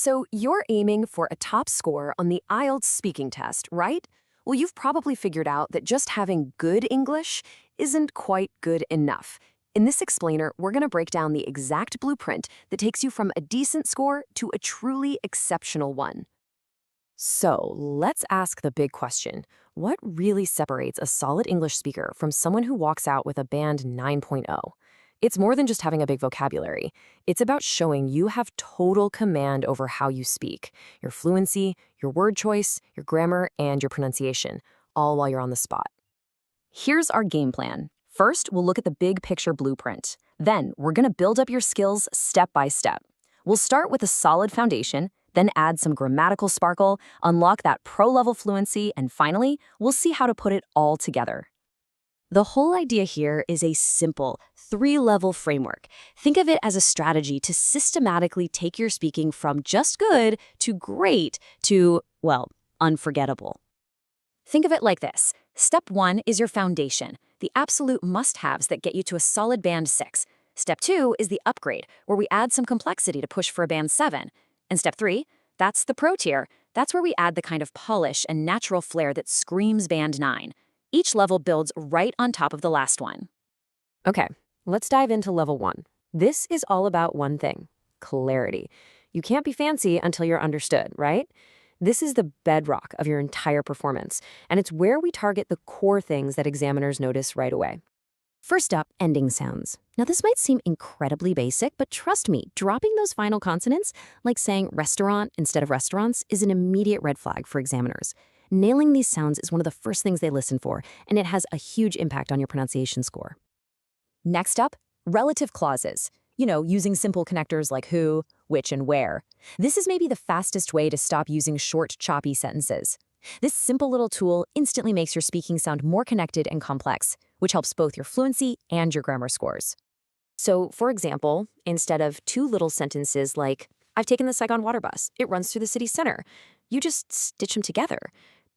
So you're aiming for a top score on the IELTS speaking test, right? Well, you've probably figured out that just having good English isn't quite good enough. In this explainer, we're going to break down the exact blueprint that takes you from a decent score to a truly exceptional one. So let's ask the big question. What really separates a solid English speaker from someone who walks out with a band 9.0? It's more than just having a big vocabulary. It's about showing you have total command over how you speak, your fluency, your word choice, your grammar, and your pronunciation, all while you're on the spot. Here's our game plan. First, we'll look at the big picture blueprint. Then, we're going to build up your skills step by step. We'll start with a solid foundation, then add some grammatical sparkle, unlock that pro-level fluency, and finally, we'll see how to put it all together. The whole idea here is a simple, 3-level framework. Think of it as a strategy to systematically take your speaking from just good to great to, well, unforgettable. Think of it like this. Step 1 is your foundation, the absolute must-haves that get you to a solid band 6. Step 2 is the upgrade, where we add some complexity to push for a band 7. And step 3, that's the pro tier. That's where we add the kind of polish and natural flair that screams band 9. Each level builds right on top of the last one. Okay, let's dive into level 1. This is all about one thing: clarity. You can't be fancy until you're understood, right? This is the bedrock of your entire performance, and it's where we target the core things that examiners notice right away. First up, ending sounds. Now, this might seem incredibly basic, but trust me, dropping those final consonants, like saying restaurant instead of restaurants, is an immediate red flag for examiners. Nailing these sounds is one of the first things they listen for, and it has a huge impact on your pronunciation score. Next up, relative clauses. Using simple connectors like who, which, and where. This is maybe the fastest way to stop using short, choppy sentences. This simple little tool instantly makes your speaking sound more connected and complex, which helps both your fluency and your grammar scores. So, for example, instead of 2 little sentences like, I've taken the Saigon water bus, it runs through the city center, you just stitch them together.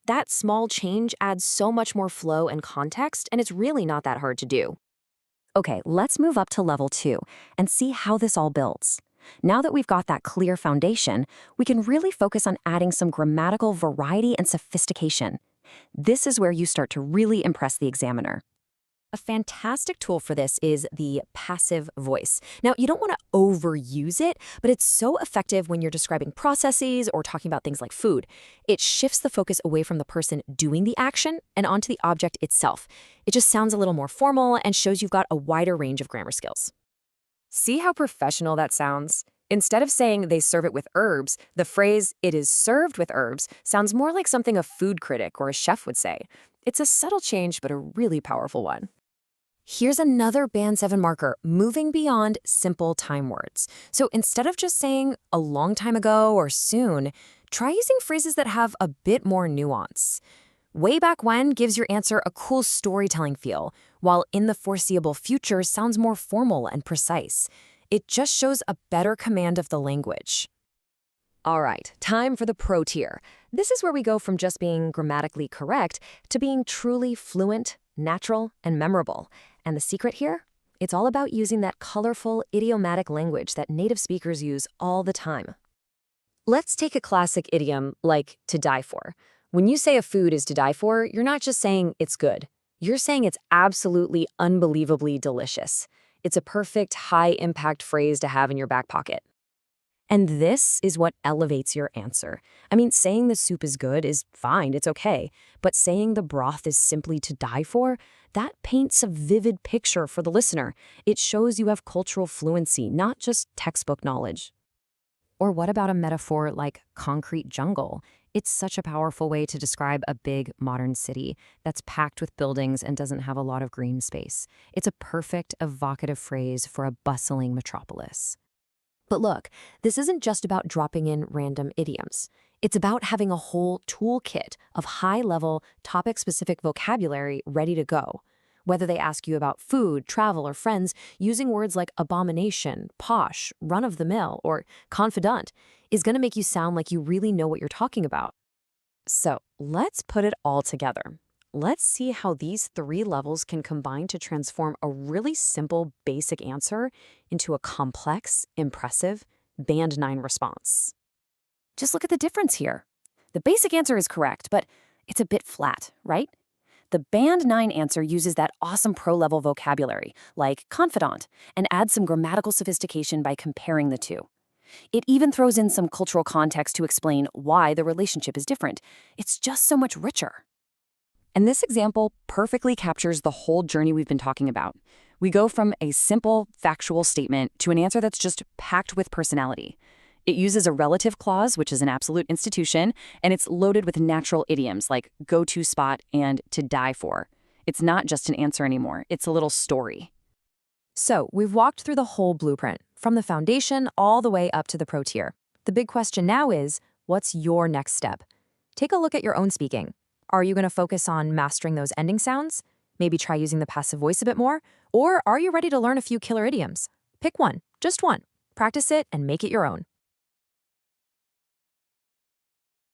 That small change adds so much more flow and context, and it's really not that hard to do. Okay, let's move up to level 2 and see how this all builds. Now that we've got that clear foundation, we can really focus on adding some grammatical variety and sophistication. This is where you start to really impress the examiner. A fantastic tool for this is the passive voice. Now, you don't want to overuse it, but it's so effective when you're describing processes or talking about things like food. It shifts the focus away from the person doing the action and onto the object itself. It just sounds a little more formal and shows you've got a wider range of grammar skills. See how professional that sounds? Instead of saying they serve it with herbs, the phrase, it is served with herbs, sounds more like something a food critic or a chef would say. It's a subtle change, but a really powerful one. Here's another Band 7 marker, moving beyond simple time words. So instead of just saying a long time ago or soon, try using phrases that have a bit more nuance. Way back when gives your answer a cool storytelling feel, while in the foreseeable future sounds more formal and precise. It just shows a better command of the language. All right, time for the pro tier. This is where we go from just being grammatically correct to being truly fluent, natural, and memorable. And the secret here? It's all about using that colorful, idiomatic language that native speakers use all the time. Let's take a classic idiom like to die for. When you say a food is to die for, you're not just saying it's good. You're saying it's absolutely unbelievably delicious. It's a perfect, high-impact phrase to have in your back pocket. And this is what elevates your answer. I mean, saying the soup is good is fine, it's okay. But saying the broth is simply to die for, that paints a vivid picture for the listener. It shows you have cultural fluency, not just textbook knowledge. Or what about a metaphor like concrete jungle? It's such a powerful way to describe a big, modern city that's packed with buildings and doesn't have a lot of green space. It's a perfect, evocative phrase for a bustling metropolis. But look, this isn't just about dropping in random idioms. It's about having a whole toolkit of high-level, topic-specific vocabulary ready to go. Whether they ask you about food, travel, or friends, using words like abomination, posh, run-of-the-mill, or confidant is going to make you sound like you really know what you're talking about. So let's put it all together. Let's see how these 3 levels can combine to transform a really simple, basic answer into a complex, impressive Band 9 response. Just look at the difference here. The basic answer is correct, but it's a bit flat, right? The Band 9 answer uses that awesome pro-level vocabulary, like confidant, and adds some grammatical sophistication by comparing the two. It even throws in some cultural context to explain why the relationship is different. It's just so much richer. And this example perfectly captures the whole journey we've been talking about. We go from a simple, factual statement to an answer that's just packed with personality. It uses a relative clause, which is an absolute institution, and it's loaded with natural idioms like go-to spot and to die for. It's not just an answer anymore. It's a little story. So, we've walked through the whole blueprint, from the foundation all the way up to the pro tier. The big question now is, what's your next step? Take a look at your own speaking. Are you going to focus on mastering those ending sounds? Maybe try using the passive voice a bit more? Or are you ready to learn a few killer idioms? Pick one, just one. Practice it and make it your own.